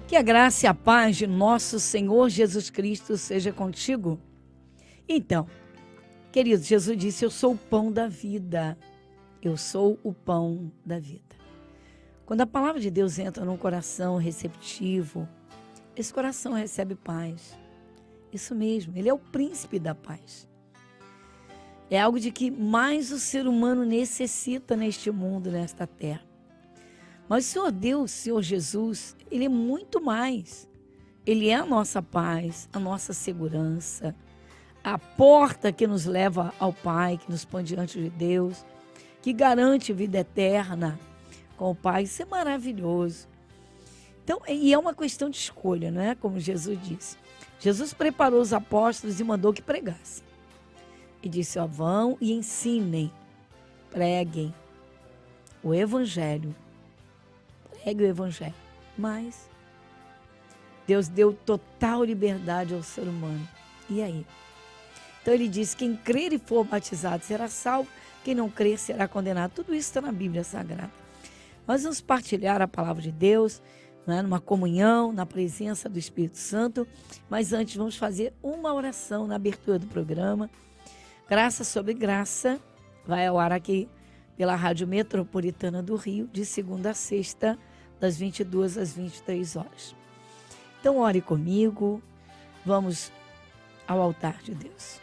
Que a graça e a paz de nosso Senhor Jesus Cristo seja contigo. Então, queridos, Jesus disse: eu sou o pão da vida. Eu sou o pão da vida. Quando a palavra de Deus entra num coração receptivo, esse coração recebe paz. Isso mesmo, ele é o príncipe da paz. É algo de que mais o ser humano necessita neste mundo, nesta terra. Mas o Senhor Deus, o Senhor Jesus, Ele é muito mais. Ele é a nossa paz, a nossa segurança, a porta que nos leva ao Pai, que nos põe diante de Deus, que garante vida eterna com o Pai. Isso é maravilhoso. Então, e é uma questão de escolha, não é? Como Jesus disse. Jesus preparou os apóstolos e mandou que pregassem. E disse: ó, vão e ensinem, preguem o Evangelho. Pregue o Evangelho. Mas Deus deu total liberdade ao ser humano. E aí? Então ele disse: quem crer e for batizado será salvo, quem não crer será condenado. Tudo isso está na Bíblia Sagrada. Nós vamos partilhar a palavra de Deus, né, numa comunhão, na presença do Espírito Santo. Mas antes vamos fazer uma oração na abertura do programa. Graça sobre graça vai ao ar aqui pela Rádio Metropolitana do Rio, de segunda a sexta, das 22 às 23 horas. Então ore comigo, vamos ao altar de Deus.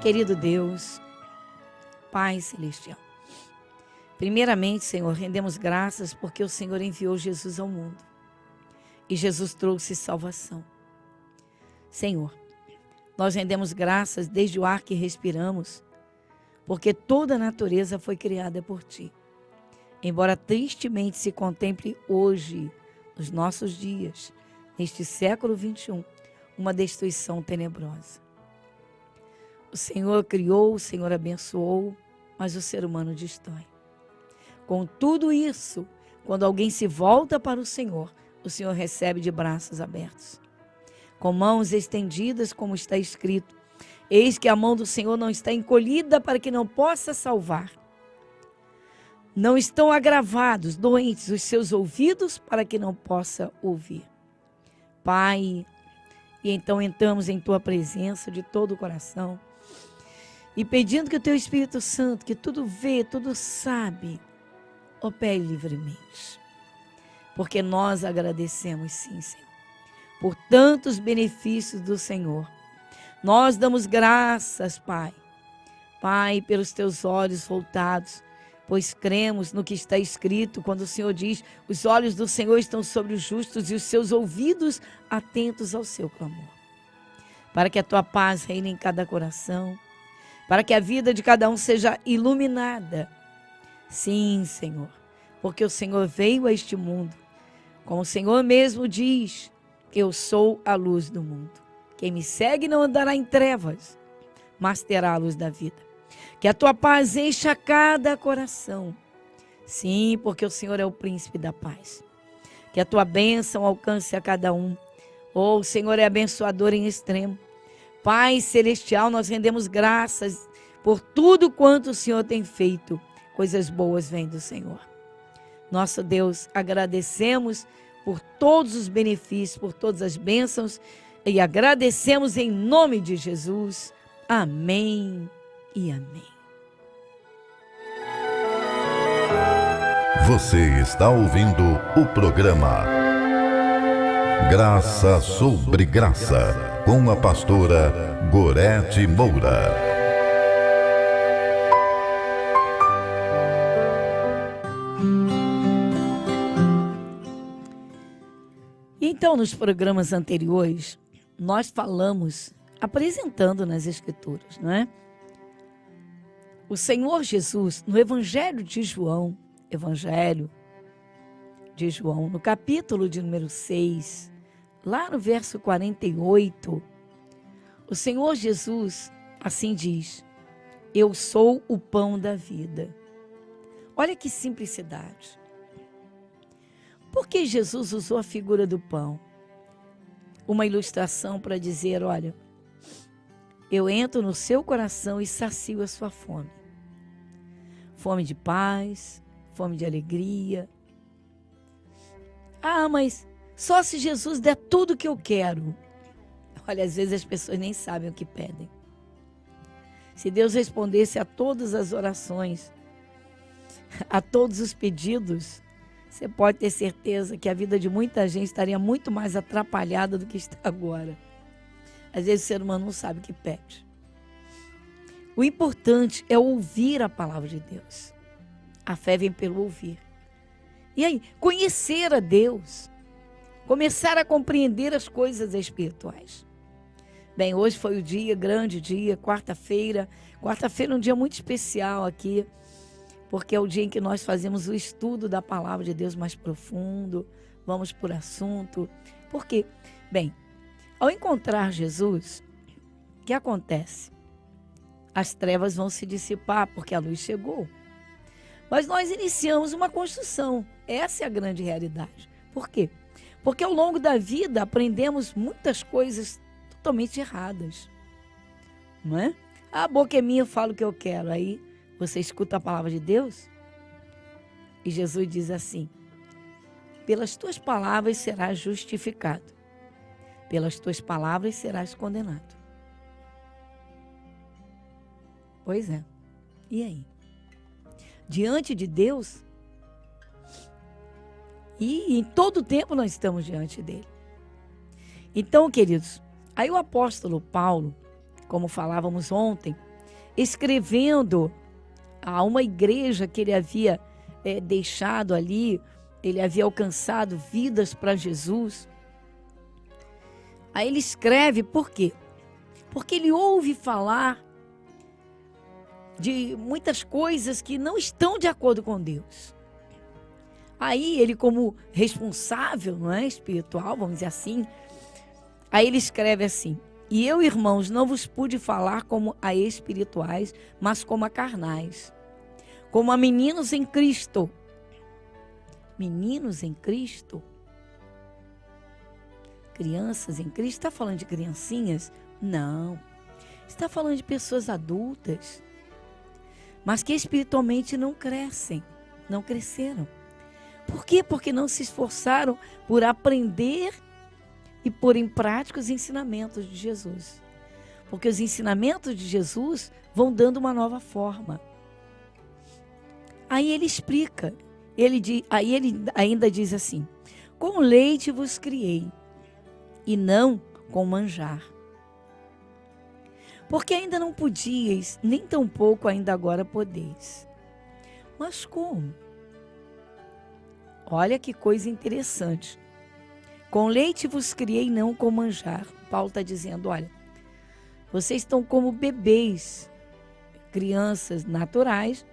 Querido Deus, Pai Celestial, primeiramente, Senhor, rendemos graças porque o Senhor enviou Jesus ao mundo e Jesus trouxe salvação. Senhor, nós rendemos graças desde o ar que respiramos, porque toda a natureza foi criada por Ti. Embora tristemente se contemple hoje, nos nossos dias, neste século XXI, uma destruição tenebrosa. O Senhor criou, o Senhor abençoou, mas o ser humano destrói. Com tudo isso, quando alguém se volta para o Senhor recebe de braços abertos. Com mãos estendidas, como está escrito: eis que a mão do Senhor não está encolhida para que não possa salvar. Não estão agravados, doentes, os seus ouvidos para que não possa ouvir. Pai, e então entramos em Tua presença de todo o coração e pedindo que o Teu Espírito Santo, que tudo vê, tudo sabe, opere livremente. Porque nós agradecemos sim, Senhor, por tantos benefícios do Senhor. Nós damos graças, Pai. Pai, pelos Teus olhos voltados, pois cremos no que está escrito, quando o Senhor diz: os olhos do Senhor estão sobre os justos e os seus ouvidos atentos ao seu clamor. Para que a Tua paz reine em cada coração, para que a vida de cada um seja iluminada. Sim, Senhor, porque o Senhor veio a este mundo, como o Senhor mesmo diz: eu sou a luz do mundo. Quem me segue não andará em trevas, mas terá a luz da vida. Que a Tua paz encha cada coração. Sim, porque o Senhor é o príncipe da paz. Que a Tua bênção alcance a cada um. Oh, o Senhor é abençoador em extremo. Pai Celestial, nós rendemos graças por tudo quanto o Senhor tem feito. Coisas boas vêm do Senhor. Nosso Deus, agradecemos por todos os benefícios, por todas as bênçãos, e agradecemos em nome de Jesus. Amém e amém. Você está ouvindo o programa Graça sobre Graça, com a pastora Gorete Moura. Então, nos programas anteriores, nós falamos, apresentando nas Escrituras, não é? O Senhor Jesus, no Evangelho de João, no capítulo de número 6, lá no verso 48, o Senhor Jesus assim diz: eu sou o pão da vida. Olha que simplicidade. Por que Jesus usou a figura do pão? uma ilustração para dizer, olha, eu entro no seu coração e sacio a sua fome. Fome de paz, fome de alegria. Ah, mas só se Jesus der tudo o que eu quero. Olha, às vezes as pessoas nem sabem o que pedem. Se Deus respondesse a todas as orações, a todos os pedidos, você pode ter certeza que a vida de muita gente estaria muito mais atrapalhada do que está agora. Às vezes o ser humano não sabe o que pede. O importante é ouvir a palavra de Deus. A fé vem pelo ouvir. E aí, conhecer a Deus. Começar a compreender as coisas espirituais. Bem, hoje foi o dia, grande dia, quarta-feira. Quarta-feira é um dia muito especial aqui, porque é o dia em que nós fazemos o estudo da palavra de Deus mais profundo. Vamos por assunto. Por quê? Bem, ao encontrar Jesus, o que acontece? As trevas vão se dissipar, porque a luz chegou. Mas nós iniciamos uma construção. Essa é a grande realidade. Por quê? Porque ao longo da vida aprendemos muitas coisas totalmente erradas. Não é? A boca é minha, eu falo o que eu quero. Aí você escuta a palavra de Deus e Jesus diz assim: pelas tuas palavras serás justificado, pelas tuas palavras serás condenado. Pois é. E aí? Diante de Deus, e em todo tempo nós estamos diante dele. Então, queridos, aí o apóstolo Paulo, como falávamos ontem, escrevendo a uma igreja que ele havia deixado ali, ele havia alcançado vidas para Jesus. Aí ele escreve por quê? Porque ele ouve falar de muitas coisas que não estão de acordo com Deus. Aí ele, como responsável, não é, espiritual, vamos dizer assim, aí ele escreve assim: e eu, irmãos, não vos pude falar como a espirituais, mas como a carnais, como a meninos em Cristo. Meninos em Cristo? Crianças em Cristo? Está falando de criancinhas? Não. Está falando de pessoas adultas, mas que espiritualmente não crescem, não cresceram. Por quê? Porque não se esforçaram por aprender e pôr em prática os ensinamentos de Jesus. Porque os ensinamentos de Jesus vão dando uma nova forma. Aí ele explica, aí ele ainda diz assim: com leite vos criei, e não com manjar. Porque ainda não podíeis, nem tampouco ainda agora podeis. Mas como? Olha que coisa interessante. Com leite vos criei, não com manjar. Paulo está dizendo, olha, vocês estão como bebês, crianças naturais,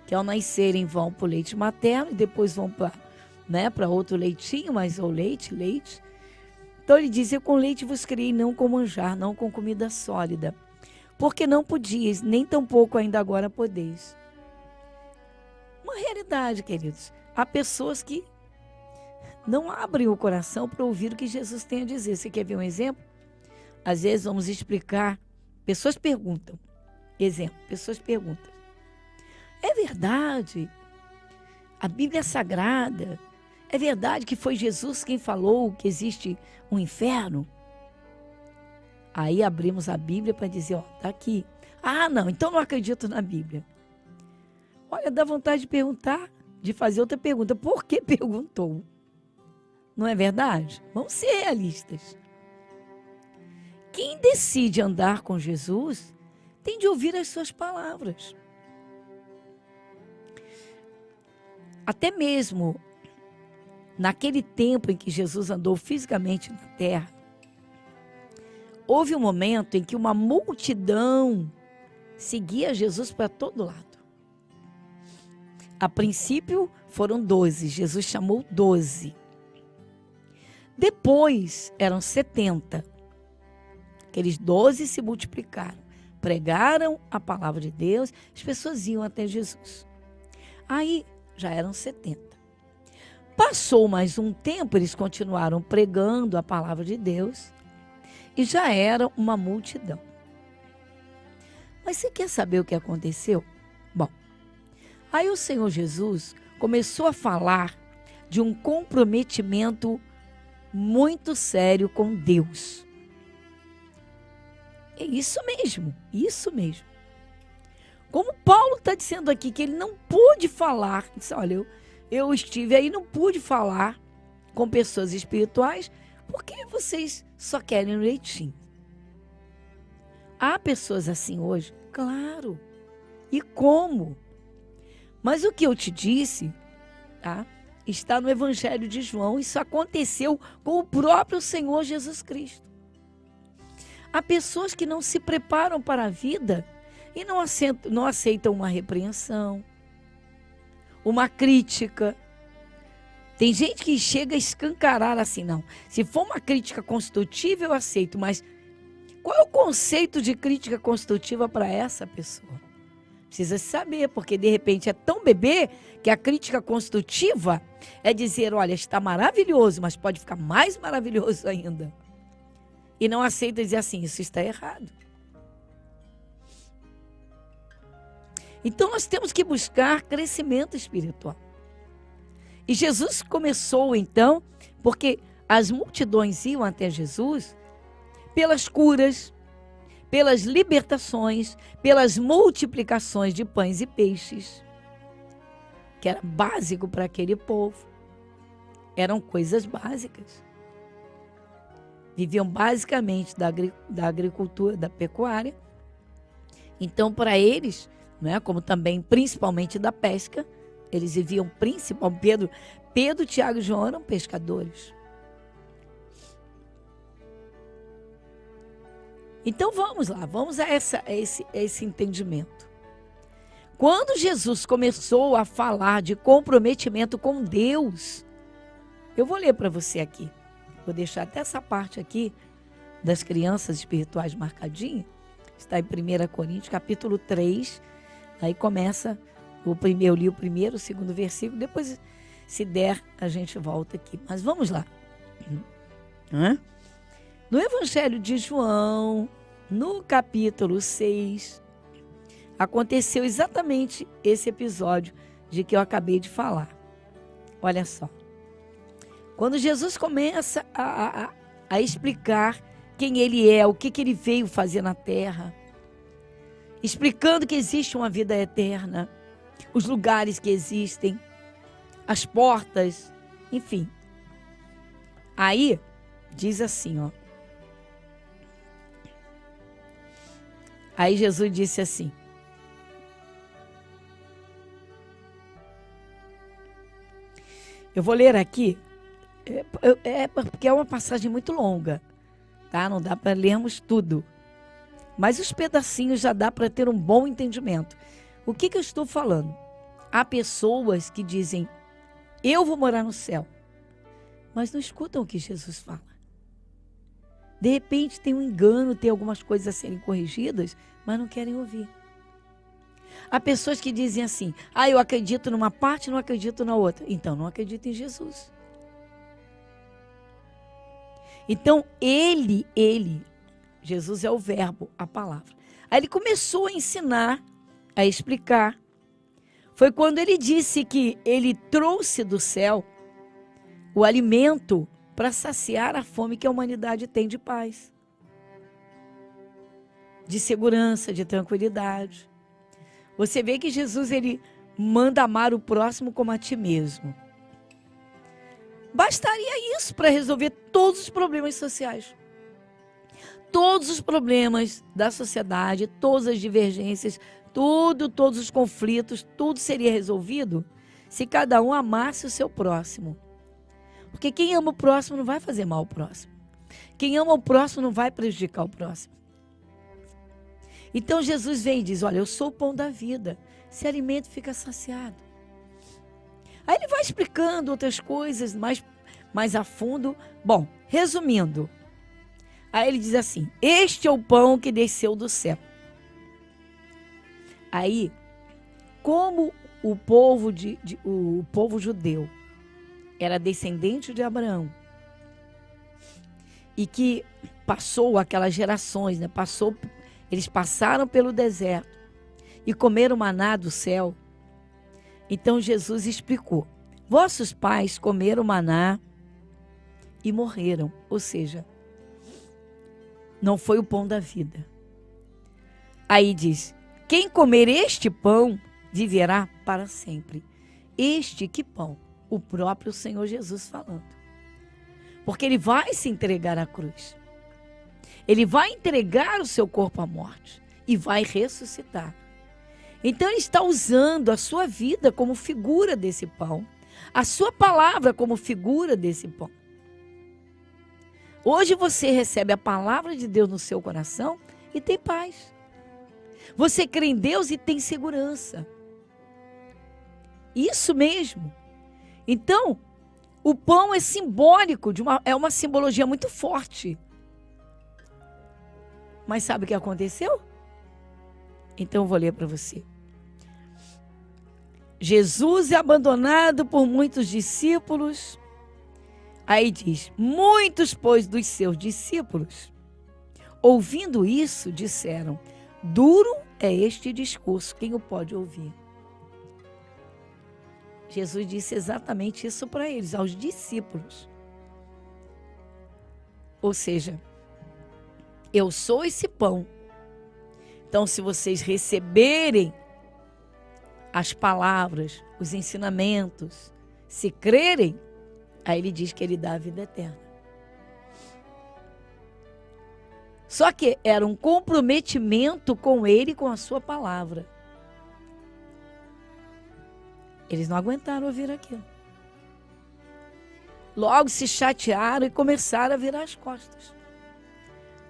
que ao nascerem vão para o leite materno e depois vão para outro leitinho, mas ou leite. Então ele diz, eu com leite vos criei, não com manjar, não com comida sólida, porque não podíeis, nem tampouco ainda agora podeis. Uma realidade, queridos. Há pessoas que não abrem o coração para ouvir o que Jesus tem a dizer. Você quer ver um exemplo? Às vezes vamos explicar, pessoas perguntam. Exemplo, pessoas perguntam. É verdade? A Bíblia é sagrada? É verdade que foi Jesus quem falou que existe um inferno? Aí abrimos a Bíblia para dizer, ó, tá aqui. Ah, não, então não acredito na Bíblia. Olha, dá vontade de perguntar, de fazer outra pergunta. Por que perguntou? Não é verdade? Vamos ser realistas. Quem decide andar com Jesus tem de ouvir as suas palavras. Até mesmo naquele tempo em que Jesus andou fisicamente na terra, houve um momento em que uma multidão seguia Jesus para todo lado. A princípio foram 12, Jesus chamou 12. Depois eram 70. Aqueles 12 se multiplicaram, pregaram a palavra de Deus, as pessoas iam até Jesus. Aí já eram 70. Passou mais um tempo, eles continuaram pregando a palavra de Deus e já era uma multidão. Mas você quer saber o que aconteceu? Bom, aí o Senhor Jesus começou a falar de um comprometimento muito sério com Deus. É isso mesmo, isso mesmo. Como Paulo está dizendo aqui que ele não pôde falar, disse, olha, eu estive aí, não pude falar com pessoas espirituais porque vocês só querem um leitinho. Há pessoas assim hoje? Claro. E como? Mas o que eu te disse, tá? Está no Evangelho de João. Isso aconteceu com o próprio Senhor Jesus Cristo. Há pessoas que não se preparam para a vida e não aceitam uma repreensão, uma crítica. Tem gente que chega a escancarar assim, não. Se for uma crítica construtiva, eu aceito, mas qual é o conceito de crítica construtiva para essa pessoa? Precisa saber, porque de repente é tão bebê que a crítica construtiva é dizer, olha, está maravilhoso, mas pode ficar mais maravilhoso ainda. E não aceita dizer assim, isso está errado. Então nós temos que buscar crescimento espiritual. E Jesus começou então, porque as multidões iam até Jesus pelas curas, pelas libertações, pelas multiplicações de pães e peixes, que era básico para aquele povo. Eram coisas básicas. Viviam basicamente da agricultura, da pecuária. Então, para eles, né, como também principalmente da pesca, eles viviam principalmente, Pedro, Tiago e João eram pescadores. Então vamos lá, vamos a esse entendimento. Quando Jesus começou a falar de comprometimento com Deus, eu vou ler para você aqui, vou deixar até essa parte aqui das crianças espirituais marcadinha, está em 1 Coríntios capítulo 3, aí começa, eu li o primeiro, o segundo versículo, depois se der a gente volta aqui, mas vamos lá. No Evangelho de João, no capítulo 6, aconteceu exatamente esse episódio de que eu acabei de falar. Olha só. Quando Jesus começa a explicar quem ele é, o que ele veio fazer na terra, explicando que existe uma vida eterna, os lugares que existem, as portas, enfim. Aí, diz assim, ó. Aí Jesus disse assim, eu vou ler aqui, porque é uma passagem muito longa, tá? Não dá para lermos tudo, mas os pedacinhos já dá para ter um bom entendimento. O que eu estou falando? Há pessoas que dizem, eu vou morar no céu, mas não escutam o que Jesus fala. De repente tem um engano, tem algumas coisas a serem corrigidas, mas não querem ouvir. Há pessoas que dizem assim, eu acredito numa parte, não acredito na outra. Então não acredito em Jesus. Então Jesus é o verbo, a palavra. Aí ele começou a ensinar, a explicar. Foi quando ele disse que ele trouxe do céu o alimento para saciar a fome que a humanidade tem de paz, de segurança, de tranquilidade. Você vê que Jesus, ele manda amar o próximo como a ti mesmo. Bastaria isso para resolver todos os problemas sociais. Todos os problemas da sociedade, todas as divergências, todos os conflitos, tudo seria resolvido se cada um amasse o seu próximo. Porque quem ama o próximo não vai fazer mal ao próximo. Quem ama o próximo não vai prejudicar o próximo. Então Jesus vem e diz, olha, eu sou o pão da vida. Se alimenta, fica saciado. Aí ele vai explicando outras coisas mais a fundo. Bom, resumindo. Aí ele diz assim, este é o pão que desceu do céu. Aí, como o povo judeu era descendente de Abraão e que passou aquelas gerações, né? Eles passaram pelo deserto e comeram maná do céu. Então Jesus explicou: vossos pais comeram maná e morreram, ou seja, não foi o pão da vida. Aí diz: quem comer este pão viverá para sempre. Este que pão? O próprio Senhor Jesus falando. Porque ele vai se entregar à cruz. Ele vai entregar o seu corpo à morte e vai ressuscitar. Então ele está usando a sua vida como figura desse pão, a sua palavra como figura desse pão. Hoje você recebe a palavra de Deus no seu coração e tem paz. Você crê em Deus e tem segurança. Isso mesmo. Então, o pão é simbólico, é uma simbologia muito forte. Mas sabe o que aconteceu? Então eu vou ler para você. Jesus é abandonado por muitos discípulos. Aí diz: muitos, pois, dos seus discípulos, ouvindo isso, disseram: duro é este discurso, quem o pode ouvir? Jesus disse exatamente isso para eles, aos discípulos. Ou seja, eu sou esse pão. Então, se vocês receberem as palavras, os ensinamentos, se crerem, aí ele diz que ele dá a vida eterna. Só que era um comprometimento com ele e com a sua palavra. Eles não aguentaram ouvir aquilo. Logo se chatearam e começaram a virar as costas.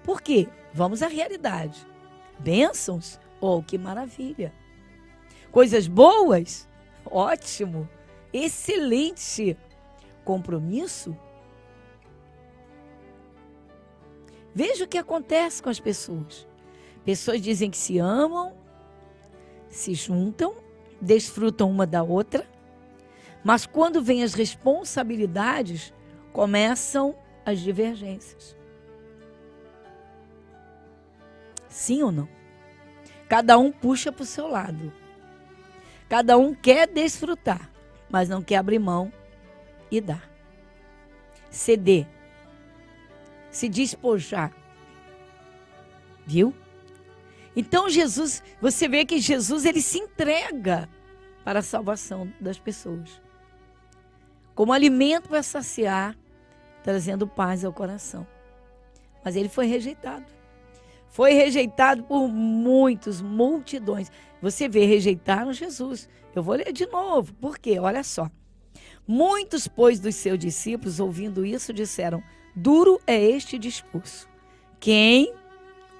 Por quê? Vamos à realidade. Bênçãos? Oh, que maravilha. Coisas boas? Ótimo. Excelente. Compromisso? Veja o que acontece com as pessoas. Pessoas dizem que se amam, se juntam, desfrutam uma da outra, mas quando vêm as responsabilidades, começam as divergências. Sim ou não? Cada um puxa para o seu lado. Cada um quer desfrutar, mas não quer abrir mão e dar. Ceder. Se despojar. Viu? Então Jesus, você vê que Jesus ele se entrega para a salvação das pessoas. Como alimento para saciar, trazendo paz ao coração. Mas ele foi rejeitado. Foi rejeitado por multidões. Você vê, rejeitaram Jesus. Eu vou ler de novo. Por quê? Olha só. Muitos, pois, dos seus discípulos, ouvindo isso, disseram: duro é este discurso. Quem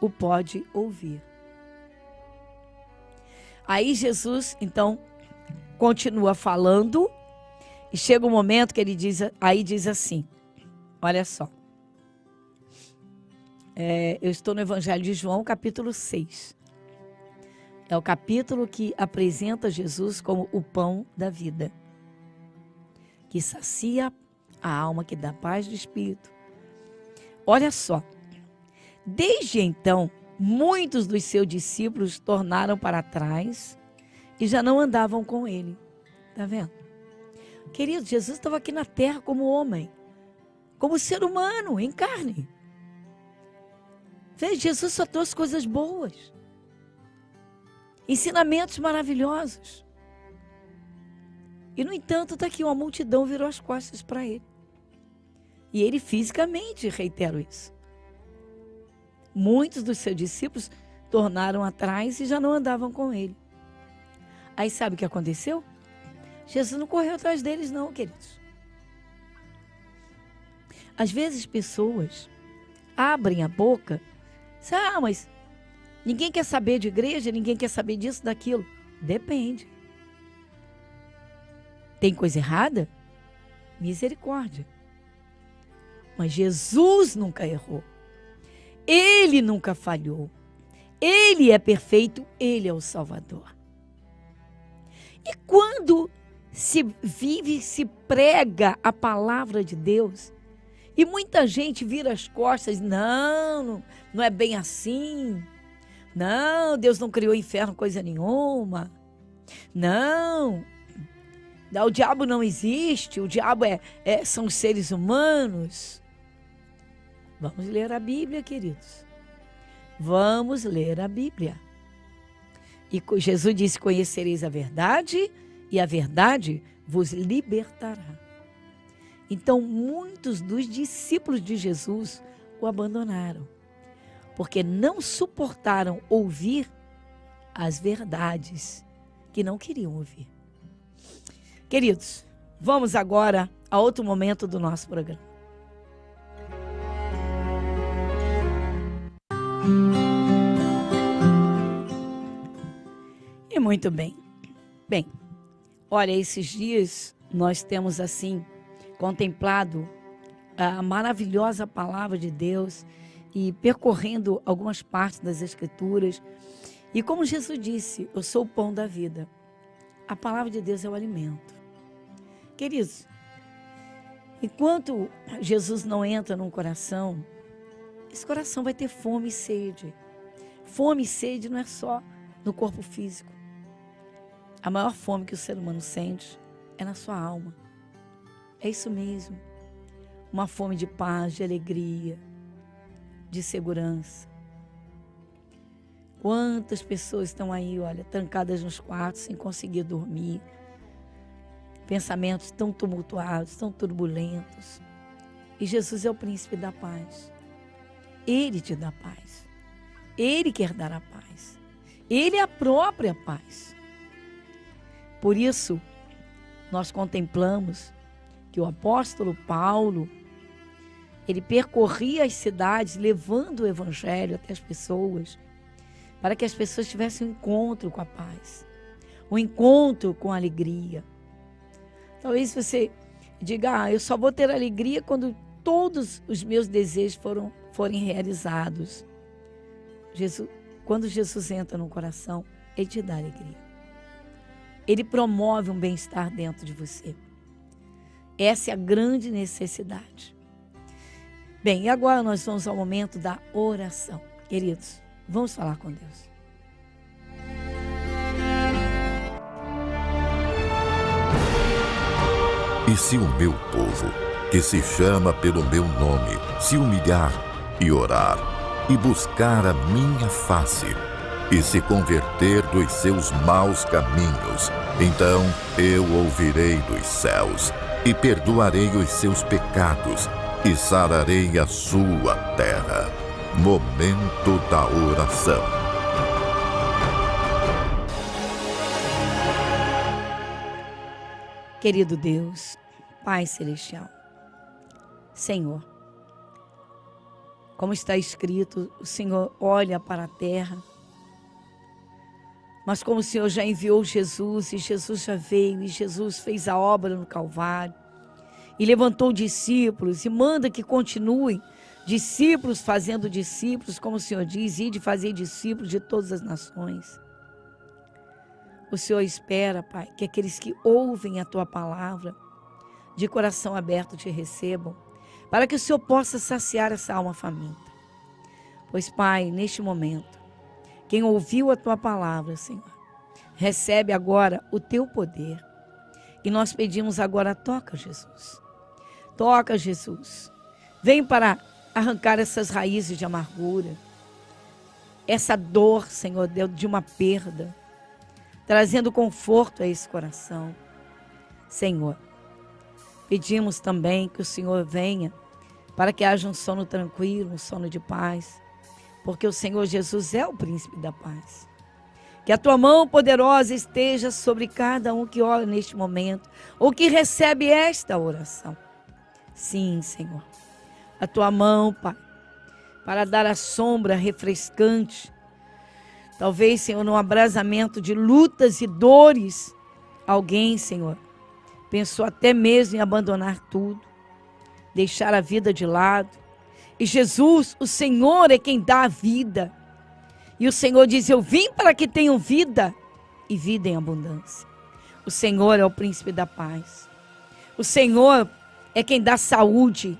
o pode ouvir? Aí Jesus, então, continua falando e chega um momento que ele diz assim, olha só. Eu estou no Evangelho de João, capítulo 6. É o capítulo que apresenta Jesus como o pão da vida, que sacia a alma, que dá paz de espírito. Olha só. Desde então, muitos dos seus discípulos tornaram para trás e já não andavam com ele. Está vendo? Querido, Jesus estava aqui na terra como homem, como ser humano, em carne. Veja, Jesus só trouxe coisas boas, ensinamentos maravilhosos. E, no entanto, está aqui, uma multidão virou as costas para ele. E ele fisicamente, reitero isso. Muitos dos seus discípulos tornaram atrás e já não andavam com ele. Aí sabe o que aconteceu? Jesus não correu atrás deles não, queridos. Às vezes pessoas abrem a boca, mas ninguém quer saber de igreja, ninguém quer saber disso, daquilo. Depende. Tem coisa errada? Misericórdia. Mas Jesus nunca errou. Ele nunca falhou. Ele é perfeito, ele é o Salvador. E quando se vive, se prega a palavra de Deus. E muita gente vira as costas, não é bem assim. Não, Deus não criou inferno coisa nenhuma. Não, o diabo não existe, o diabo são os seres humanos. Vamos ler a Bíblia, queridos. Vamos ler a Bíblia. E Jesus disse, conhecereis a verdade e a verdade vos libertará. Então, muitos dos discípulos de Jesus o abandonaram, porque não suportaram ouvir as verdades que não queriam ouvir. Queridos, vamos agora a outro momento do nosso programa. E muito bem. Bem, olha, esses dias nós temos assim contemplado a maravilhosa palavra de Deus e percorrendo algumas partes das Escrituras. E como Jesus disse, eu sou o pão da vida. A palavra de Deus é o alimento. Queridos, enquanto Jesus não entra num coração, esse coração vai ter fome e sede. Fome e sede não é só no corpo físico. A maior fome que o ser humano sente é na sua alma. É isso mesmo. Uma fome de paz, de alegria, de segurança. Quantas pessoas estão aí, olha, trancadas nos quartos, sem conseguir dormir. Pensamentos tão tumultuados, tão turbulentos. E Jesus é o príncipe da paz. Ele te dá paz. Ele quer dar a paz. Ele é a própria paz. Por isso, nós contemplamos que o apóstolo Paulo, ele percorria as cidades levando o evangelho até as pessoas, para que as pessoas tivessem um encontro com a paz, um encontro com a alegria. Talvez você diga, eu só vou ter alegria quando todos os meus desejos forem realizados. Quando Jesus entra no coração, ele te dá alegria. Ele promove um bem-estar dentro de você. Essa é a grande necessidade. Bem, e agora nós vamos ao momento da oração. Queridos, vamos falar com Deus. E se o meu povo, que se chama pelo meu nome, se humilhar e orar, e buscar a minha face, e se converter dos seus maus caminhos, então eu ouvirei dos céus, e perdoarei os seus pecados, e sararei a sua terra. Momento da oração. Querido Deus, Pai Celestial, Senhor, como está escrito, o Senhor olha para a terra, mas como o Senhor já enviou Jesus, e Jesus já veio, e Jesus fez a obra no Calvário, e levantou discípulos, e manda que continuem discípulos fazendo discípulos, como o Senhor diz, e de fazer discípulos de todas as nações. O Senhor espera, Pai, que aqueles que ouvem a Tua palavra, de coração aberto te recebam, para que o Senhor possa saciar essa alma faminta. Pois, Pai, neste momento, quem ouviu a Tua palavra, Senhor, recebe agora o Teu poder. E nós pedimos agora, toca, Jesus. Toca, Jesus. Vem para arrancar essas raízes de amargura, essa dor, Senhor Deus, de uma perda, trazendo conforto a esse coração. Senhor, pedimos também que o Senhor venha para que haja um sono tranquilo, um sono de paz, porque o Senhor Jesus é o príncipe da paz. Que a Tua mão poderosa esteja sobre cada um que ora neste momento, ou que recebe esta oração. Sim, Senhor, a Tua mão, Pai, para dar a sombra refrescante. Talvez, Senhor, no abrasamento de lutas e dores, alguém, Senhor, pensou até mesmo em abandonar tudo, deixar a vida de lado. E Jesus, o Senhor é quem dá a vida. E o Senhor diz, eu vim para que tenham vida e vida em abundância. O Senhor é o príncipe da paz. O Senhor é quem dá saúde.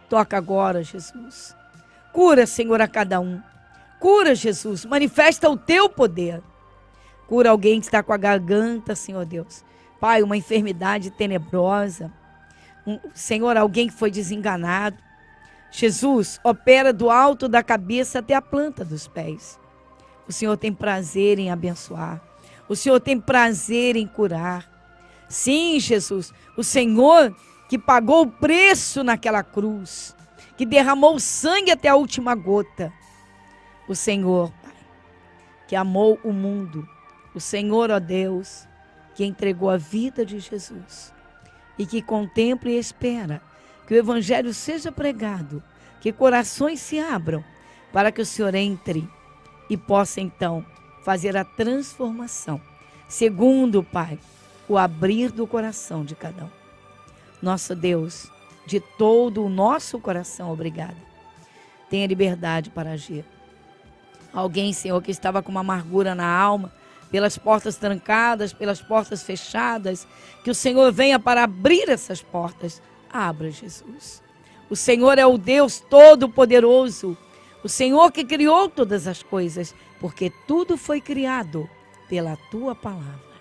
Toca agora, Jesus. Cura, Senhor, a cada um. Cura, Jesus. Manifesta o teu poder. Cura alguém que está com a garganta, Senhor Deus. Pai, uma enfermidade tenebrosa. Senhor, alguém que foi desenganado. Jesus, opera do alto da cabeça até a planta dos pés. O Senhor tem prazer em abençoar. O Senhor tem prazer em curar. Sim, Jesus, o Senhor que pagou o preço naquela cruz, que derramou sangue até a última gota. O Senhor, Pai, que amou o mundo. O Senhor, ó Deus, que entregou a vida de Jesus e que contempla e espera que o Evangelho seja pregado, que corações se abram para que o Senhor entre e possa então fazer a transformação, segundo, Pai, o abrir do coração de cada um. Nosso Deus, de todo o nosso coração, obrigado. Tenha liberdade para agir. Alguém, Senhor, que estava com uma amargura na alma, pelas portas trancadas, pelas portas fechadas, que o Senhor venha para abrir essas portas. Abra, Jesus. O Senhor é o Deus Todo-Poderoso, o Senhor que criou todas as coisas, porque tudo foi criado pela Tua palavra.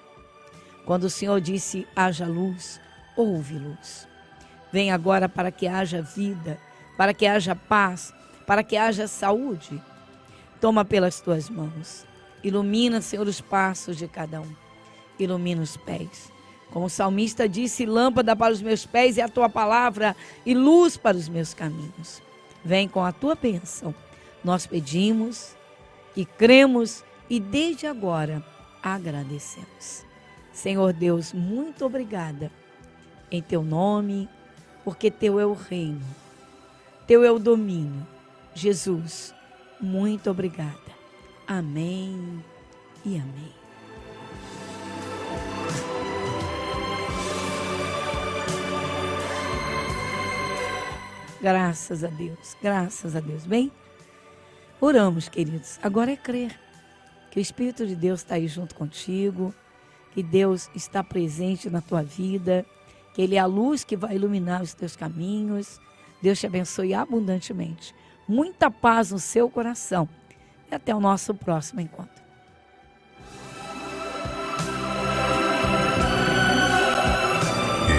Quando o Senhor disse, haja luz, houve luz. Vem agora para que haja vida, para que haja paz, para que haja saúde. Toma pelas Tuas mãos. Ilumina, Senhor, os passos de cada um. Ilumina os pés. Como o salmista disse, lâmpada para os meus pés é a Tua palavra e luz para os meus caminhos. Vem com a Tua bênção. Nós pedimos e cremos e desde agora agradecemos. Senhor Deus, muito obrigada em Teu nome, porque Teu é o reino, Teu é o domínio. Jesus, muito obrigada. Amém e amém. Graças a Deus, graças a Deus. Bem, oramos, queridos. Agora é crer que o Espírito de Deus está aí junto contigo, que Deus está presente na tua vida, que Ele é a luz que vai iluminar os teus caminhos. Deus te abençoe abundantemente. Muita paz no seu coração. E até o nosso próximo encontro.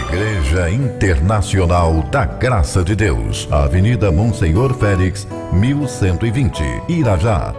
Igreja Internacional da Graça de Deus, Avenida Monsenhor Félix, 1120, Irajá.